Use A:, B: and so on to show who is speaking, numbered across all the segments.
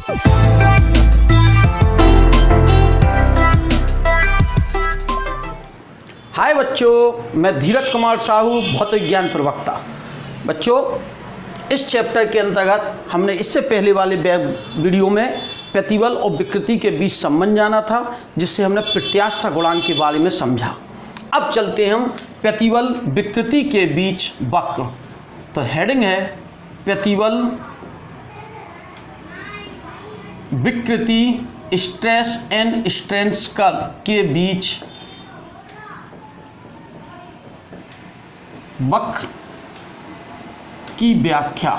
A: हाय बच्चों, मैं धीरज कुमार साहू, भौतिक ज्ञान प्रवक्ता। बच्चों, इस चैप्टर के अंतर्गत हमने इससे पहले वाले वीडियो में प्रतिबल और विकृति के बीच संबंध जाना था, जिससे हमने प्रत्यास्थ गुणांक के बारे में समझा। अब चलते हैं हम प्रतिबल विकृति के बीच वक्र। तो हेडिंग है प्रतिबल विकृति स्ट्रेस एंड स्ट्रेंस कर्व के बीच वक्र की व्याख्या।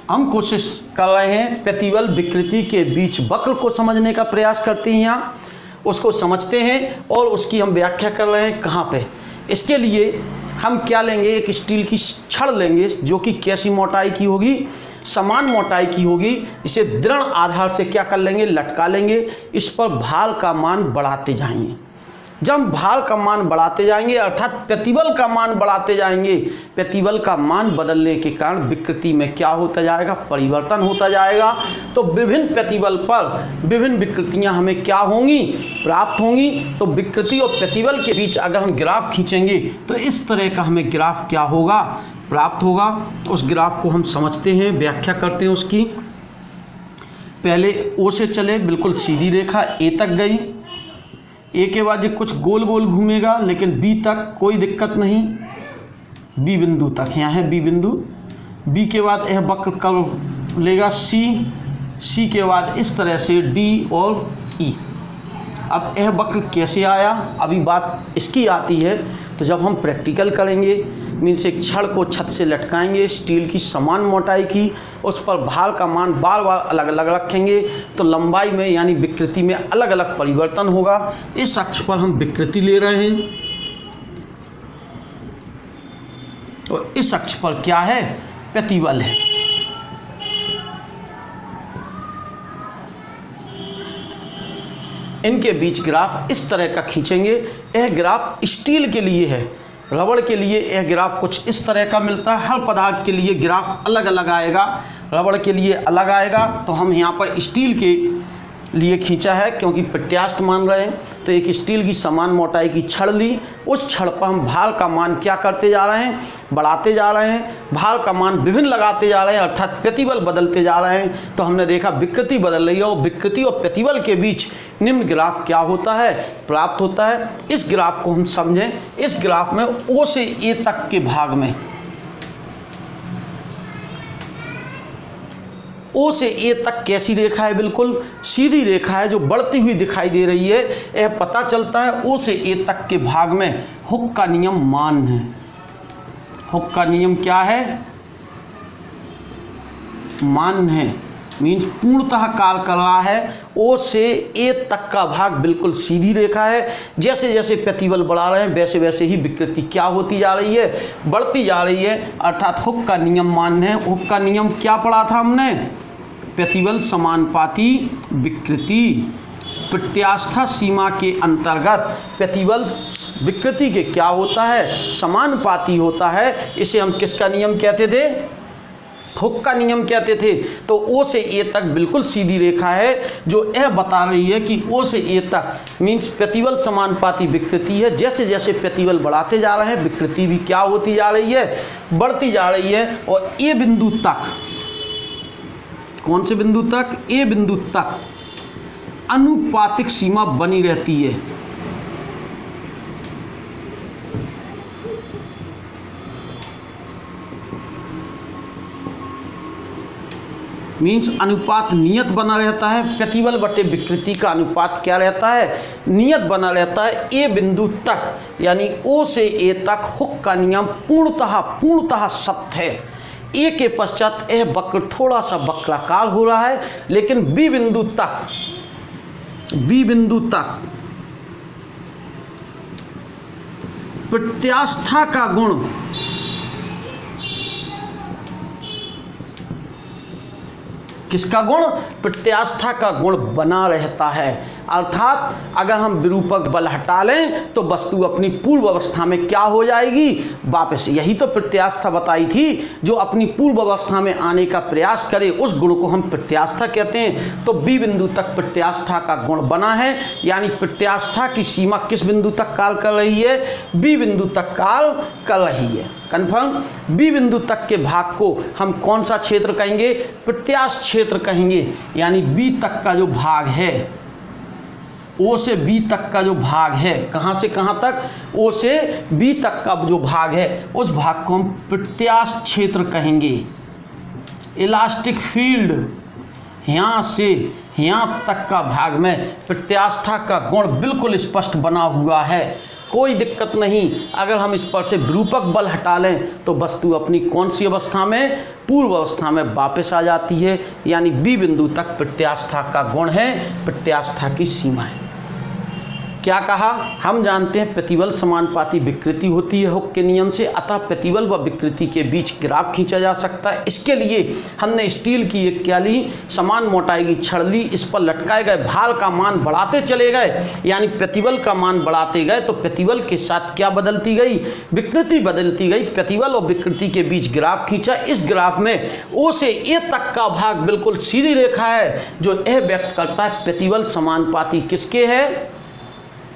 A: हम कोशिश कर रहे हैं प्रतिबल विकृति के बीच वक्र को समझने का प्रयास करते हैं, यहाँ उसको समझते हैं और उसकी हम व्याख्या कर रहे हैं। कहाँ पे? इसके लिए हम क्या लेंगे, एक स्टील की छड़ लेंगे जो कि कैसी मोटाई की होगी, समान मोटाई की होगी। इसे दृढ़ आधार से क्या कर लेंगे, लटका लेंगे। इस पर भाल का मान बढ़ाते जाएंगे। जब हम भाल का मान बढ़ाते जाएंगे अर्थात प्रतिबल का मान बढ़ाते जाएंगे, प्रतिबल का मान बदलने के कारण विकृति में क्या होता जाएगा, परिवर्तन होता जाएगा। तो विभिन्न प्रतिबल पर विभिन्न विकृतियां हमें क्या होंगी, प्राप्त होंगी। तो विकृति और प्रतिबल के बीच अगर हम ग्राफ खींचेंगे तो इस तरह का हमें ग्राफ क्या होगा, प्राप्त होगा। उस ग्राफ को हम समझते हैं, व्याख्या करते हैं उसकी। पहले ओ से चले, बिल्कुल सीधी रेखा ए तक गई। ए के बाद ये कुछ गोल गोल घूमेगा, लेकिन बी तक कोई दिक्कत नहीं, बी बिंदु तक। यहाँ है बी बिंदु। बी के बाद यह वक्र कर्व लेगा सी के बाद इस तरह से डी और ई। अब यह वक्र कैसे आया, अभी बात इसकी आती है। तो जब हम प्रैक्टिकल करेंगे, मीन्स एक छड़ को छत से लटकाएंगे स्टील की समान मोटाई की, उस पर भाल का मान बार बार अलग अलग रखेंगे तो लंबाई में यानी विकृति में अलग अलग परिवर्तन होगा। इस अक्ष पर हम विकृति ले रहे हैं और इस अक्ष पर क्या है, प्रतिबल है। इनके बीच ग्राफ इस तरह का खींचेंगे। यह ग्राफ स्टील के लिए है, रबड़ के लिए यह ग्राफ कुछ इस तरह का मिलता है। हर पदार्थ के लिए ग्राफ अलग अलग आएगा, रबड़ के लिए अलग आएगा। तो हम यहाँ पर स्टील के लिए खींचा है क्योंकि प्रत्यास्थ मान रहे हैं। तो एक स्टील की समान मोटाई की छड़ ली, उस छड़ पर हम भाल का मान क्या करते जा रहे हैं, बढ़ाते जा रहे हैं। भाल का मान विभिन्न लगाते जा रहे हैं अर्थात प्रतिबल बदलते जा रहे हैं। तो हमने देखा विकृति बदल रही है और विकृति और प्रतिबल के बीच निम्न ग्राफ क्या होता है, प्राप्त होता है। इस ग्राफ को हम समझें। इस ग्राफ में ओ से ए तक के भाग में, ओ से ए तक कैसी रेखा है, बिल्कुल सीधी रेखा है जो बढ़ती हुई दिखाई दे रही है। यह पता चलता है ओ से ए तक के भाग में हुक का नियम मान है। हुक का नियम क्या है, मान है, मीन्स पूर्णतः कार्य कर रहा है। ओ से ए तक का भाग बिल्कुल सीधी रेखा है। जैसे जैसे प्रतिबल बढ़ा रहे हैं वैसे वैसे ही विकृति क्या होती जा रही है, बढ़ती जा रही है। अर्थात हुक का नियम मान्य है। हुक का नियम क्या पढ़ा था हमने, प्रतिबल समानुपाती विकृति। प्रत्यास्थ सीमा के अंतर्गत प्रतिबल विकृति के क्या होता है, समानुपाती होता है। इसे हम किसका नियम कहते थे, हुक का नियम कहते थे। तो ओ से ए तक बिल्कुल सीधी रेखा है जो यह बता रही है कि ओ से ए तक मीन्स प्रतिबल समानुपाती विकृति है। जैसे जैसे प्रतिबल बढ़ाते जा रहे हैं विकृति भी क्या होती जा रही है, बढ़ती जा रही है। और ए बिंदु तक, कौन से बिंदु तक, ए बिंदु तक अनुपातिक सीमा बनी रहती है। मीन्स अनुपात नियत बना रहता है। प्रतिबल बटे विकृति का अनुपात क्या रहता है, नियत बना रहता है। ए बिंदु तक यानी ओ से ए तक हुक का नियम पूर्णतः सत्य है। ए के पश्चात यह वक्र थोड़ा सा वक्राकार हो रहा है, लेकिन बी बिंदु तक प्रत्यास्था का गुण किसका गुण? प्रत्यास्था का गुण बना रहता है। अर्थात अगर हम विरूपक बल हटा लें तो वस्तु अपनी पूर्व अवस्था में क्या हो जाएगी? वापस। यही तो प्रत्यास्था बताई थी, जो अपनी पूर्व अवस्था में आने का प्रयास करे उस गुण को हम प्रत्यास्था कहते हैं। तो बी बिंदु तक प्रत्यास्था का गुण बना है, यानी प्रत्यास्था की सीमा किस बिंदु तक काल कर रही है? बी बिंदु तक काल कर रही है। कन्फर्म। बी बिंदु तक के भाग को हम कौन सा क्षेत्र कहेंगे? प्रत्यास्थ क्षेत्र कहेंगे। यानी बी तक का जो भाग है, ओ से बी तक का जो भाग है, कहाँ से कहाँ तक? ओ से बी तक का जो भाग है उस भाग को हम प्रत्यास्थ क्षेत्र कहेंगे। इलास्टिक फील्ड, यहाँ से यहाँ तक का भाग में प्रत्यास्था का गुण बिल्कुल स्पष्ट बना हुआ है, कोई दिक्कत नहीं। अगर हम इस पर से विरूपक बल हटा लें तो वस्तु अपनी कौन सी अवस्था में? पूर्व अवस्था में वापस आ जाती है। यानी बी बिंदु तक प्रत्यास्था का गुण है, प्रत्यास्था की सीमा है। क्या कहा? हम जानते हैं प्रतिबल समानुपाती विकृति होती है हुक के नियम से, अतः प्रतिबल व विकृति के बीच ग्राफ खींचा जा सकता है। इसके लिए हमने स्टील की एक क्या ली? समान मोटाई की छड़ ली, इस पर लटकाए गए भाल का मान बढ़ाते चले गए, यानी प्रतिबल का मान बढ़ाते गए तो प्रतिबल के साथ क्या बदलती गई? विकृति बदलती गई। प्रतिबल और विकृति के बीच ग्राफ खींचा। इस ग्राफ में ओ से ए तक का भाग बिल्कुल सीधी रेखा है, जो यह व्यक्त करता है प्रतिबल समानुपाती किसके है?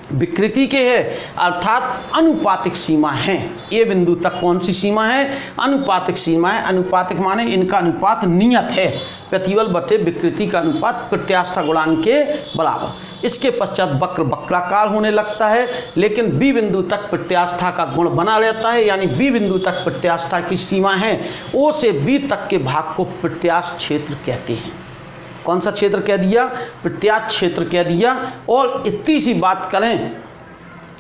A: विकृति के है, अर्थात अनुपातिक सीमा है। ये बिंदु तक कौन सी सीमा है? अनुपातिक सीमा है। अनुपातिक माने इनका अनुपात नियत है, प्रतिबल बटे विकृति का अनुपात प्रत्यास्था गुणांक के बराबर। इसके पश्चात वक्र वक्राकार होने लगता है, लेकिन बी बिंदु तक प्रत्यास्था का गुण बना रहता है। यानी बी बिंदु तक प्रत्यास्था की सीमा है। ओ से बी तक के भाग को प्रत्यास्थ क्षेत्र कहते हैं। कौन सा क्षेत्र कह दिया? प्रत्यास्थ क्षेत्र कह दिया। और इतनी सी बात करें,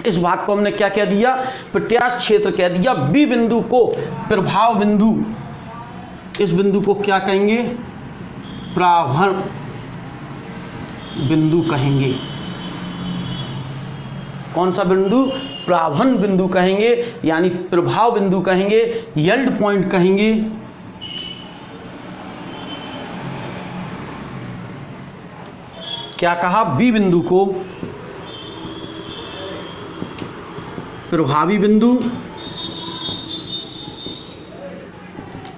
A: इस भाग को हमने क्या कह दिया? प्रत्यास्थ क्षेत्र कह दिया। बी बिंदु को प्रभाव बिंदु, इस बिंदु को क्या कहेंगे? प्राभव बिंदु कहेंगे। कौन सा बिंदु? प्राभव बिंदु कहेंगे, यानी प्रभाव बिंदु कहेंगे, यील्ड पॉइंट कहेंगे। क्या कहा? बी बिंदु को प्रभावी बिंदु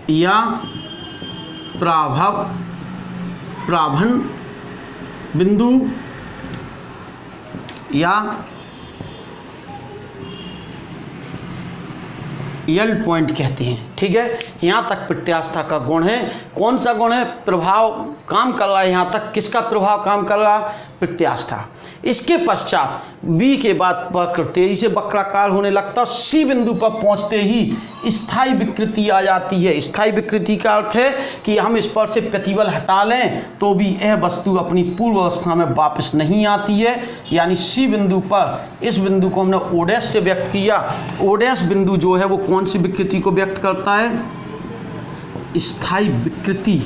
A: या प्राभवन बिंदु या यील्ड पॉइंट कहते हैं। ठीक है, यहाँ तक प्रत्यास्था का गुण है। कौन सा गुण है? प्रभाव काम कर रहा है। यहाँ तक किसका प्रभाव काम कर रहा? प्रत्यास्था। इसके पश्चात बी के बाद वक्र तेजी से वक्राकार होने लगता। सी बिंदु पर पहुँचते ही स्थायी विकृति आ जाती है। स्थायी विकृति का अर्थ है कि हम इस पर से प्रतिबल हटा लें तो भी यह वस्तु अपनी पूर्व अवस्था में वापस नहीं आती है। यानी सी बिंदु पर, इस बिंदु को हमने ओ डैश से व्यक्त किया। ओ डैश बिंदु जो है वो कौन सी विकृति को व्यक्त करता है? स्थायी विकृति।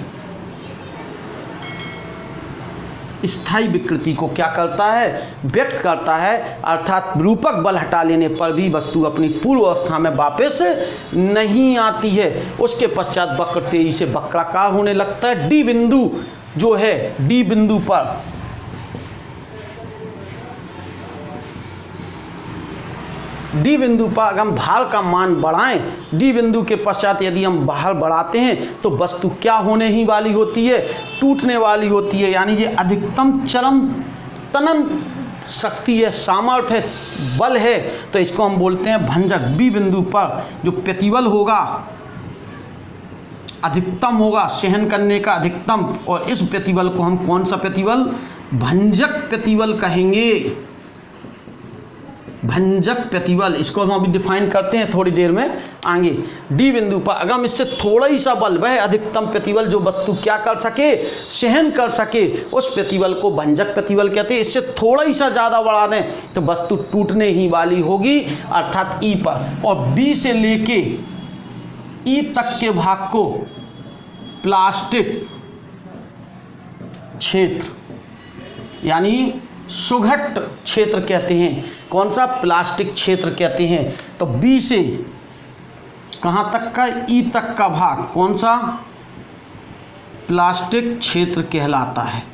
A: स्थायी विकृति को क्या करता है? व्यक्त करता है। अर्थात विरूपक बल हटा लेने पर भी वस्तु अपनी पूर्व अवस्था में वापस नहीं आती है। उसके पश्चात वक्र तेजी से वक्राकार होने लगता है। डी बिंदु जो है, डी बिंदु पर डी बिंदु पर अगर हम भार का मान बढ़ाएं, डी बिंदु के पश्चात यदि हम भार बढ़ाते हैं तो वस्तु क्या होने ही वाली होती है? टूटने वाली होती है। यानी ये अधिकतम चरम तनन शक्ति है, सामर्थ्य है, बल है, तो इसको हम बोलते हैं भंजक। बी बिंदु पर जो प्रतिबल होगा अधिकतम होगा, सहन करने का अधिकतम, और इस प्रतिबल को हम कौन सा प्रतिबल? भंजक प्रतिबल कहेंगे। भंजक प्रतिबल, इसको हम अभी डिफाइन करते हैं थोड़ी देर में आगे। डी बिंदु पर अगर हम इससे थोड़ा ही सा बल, वह अधिकतम प्रतिबल जो वस्तु क्या कर सके? सहन कर सके, उस प्रतिबल को भंजक प्रतिबल कहते हैं। इससे थोड़ा ही सा ज़्यादा बढ़ा दें तो वस्तु टूटने ही वाली होगी, अर्थात ई पर। और बी से लेके ई तक के भाग को प्लास्टिक क्षेत्र यानी सुघट क्षेत्र कहते हैं। कौन सा? प्लास्टिक क्षेत्र कहते हैं। तो बी से कहाँ तक का? ई तक का भाग कौन सा? प्लास्टिक क्षेत्र कहलाता है।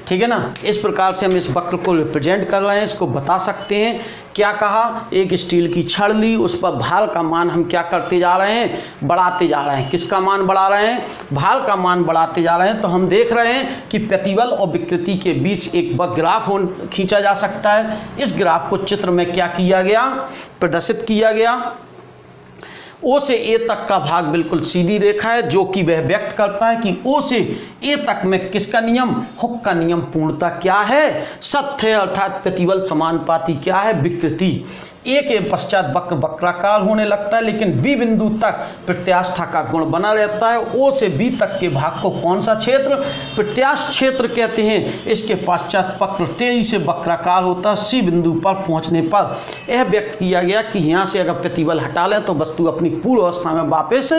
A: ठीक है ना। इस प्रकार से हम इस वक्र को रिप्रेजेंट कर रहे हैं, इसको बता सकते हैं। क्या कहा, एक स्टील की छड़ ली, उस पर भाल का मान हम क्या करते जा रहे हैं, बढ़ाते जा रहे हैं। किसका मान बढ़ा रहे हैं, भाल का मान बढ़ाते जा रहे हैं। तो हम देख रहे हैं कि प्रतिबल और विकृति के बीच एक ग्राफ खींचा जा सकता है। इस ग्राफ को चित्र में क्या किया गया, प्रदर्शित किया गया। ओ से ए तक का भाग बिल्कुल सीधी रेखा है, जो कि वह व्यक्त करता है कि ओ से ए तक में किसका नियम, हुक का नियम पूर्णता क्या है, सत्य है। अर्थात प्रतिबल समानुपाती क्या है, विकृति। ए के पश्चात वक्र वक्राकार होने लगता है, लेकिन बी बिंदु तक प्रत्यास्था का गुण बना रहता है। ओ से बी तक के भाग को कौन सा क्षेत्र, प्रत्यास्थ क्षेत्र कहते हैं। इसके पश्चात वक्र तेजी से वक्राकार होता है। सी बिंदु पर पहुंचने पर यह व्यक्त किया गया कि यहाँ से अगर प्रतिबल हटा लें तो वस्तु अपनी पूर्व अवस्था में वापस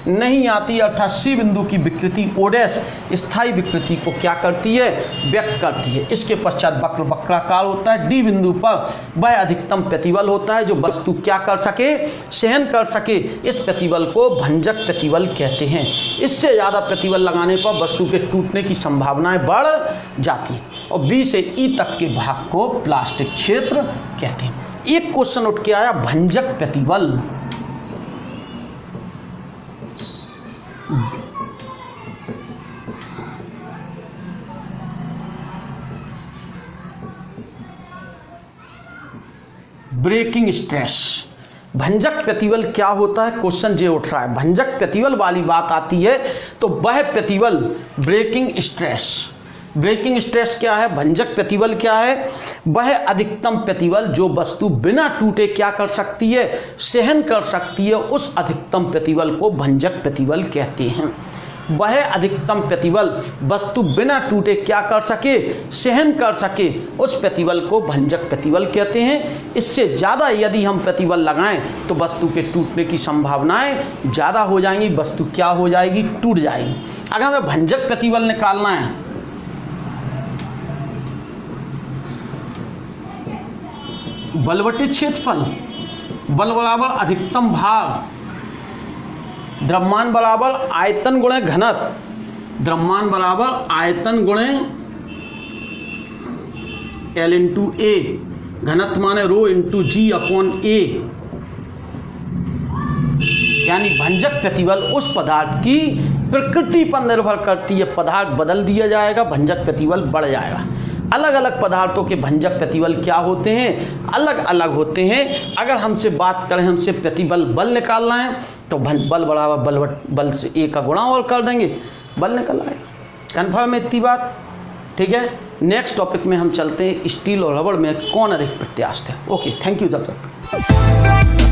A: नहीं आती। अर्थात सी बिंदु की विकृति ओ डैश स्थायी विकृति को क्या करती है, व्यक्त करती है। इसके पश्चात वक्र वक्राकार होता है। डी बिंदु पर वह अधिकतम प्रतिबल होता है जो वस्तु क्या कर सके, सहन कर सके। इस प्रतिबल को भंजक प्रतिबल कहते हैं। इससे ज़्यादा प्रतिबल लगाने पर वस्तु के टूटने की संभावनाएं बढ़ जाती हैं। और बी से ई तक के भाग को प्लास्टिक क्षेत्र कहते हैं। एक क्वेश्चन उठ के आया, भंजक प्रतिबल। ब्रेकिंग स्ट्रेस, भंजक प्रतिबल क्या होता है, क्वेश्चन ये उठ रहा है। भंजक प्रतिबल वाली बात आती है तो वह प्रतिबल ब्रेकिंग स्ट्रेस। ब्रेकिंग स्ट्रेस क्या है, भंजक प्रतिबल क्या है, वह अधिकतम प्रतिबल जो वस्तु बिना टूटे क्या कर सकती है, सहन कर सकती है। उस अधिकतम प्रतिबल को भंजक प्रतिबल कहते हैं। वह अधिकतम प्रतिबल वस्तु बिना टूटे क्या कर सके, सहन कर सके, उस प्रतिबल को भंजक प्रतिबल कहते हैं। इससे ज़्यादा यदि हम प्रतिबल लगाएं तो वस्तु के टूटने की संभावनाएं ज़्यादा हो जाएंगी, वस्तु क्या हो जाएगी, टूट जाएगी। अगर हमें भंजक प्रतिबल निकालना है बलवटी क्षेत्रफल, बल बराबर अधिकतम भाग, द्रव्यमान बराबर आयतन गुणे घनत्व, द्रव्यमान बराबर आयतन गुणे L इंटू ए, घनत्व माने रो इंटू जी अपॉन ए। यानी भंजक प्रतिबल उस पदार्थ की प्रकृति पर निर्भर करती है। पदार्थ बदल दिया जाएगा, भंजक प्रतिबल बढ़ जाएगा। अलग अलग पदार्थों के भंजक प्रतिबल क्या होते हैं, अलग अलग होते हैं। अगर हमसे बात करें, हमसे प्रतिबल बल निकालना है तो बल बराबर बल से ए का गुणा और कर देंगे, बल निकल आएगा। कन्फर्म है इतनी बात, ठीक है। नेक्स्ट टॉपिक में हम चलते हैं, स्टील और रबड़ में कौन अधिक प्रत्यास्थ है। ओके, थैंक यू तब तक।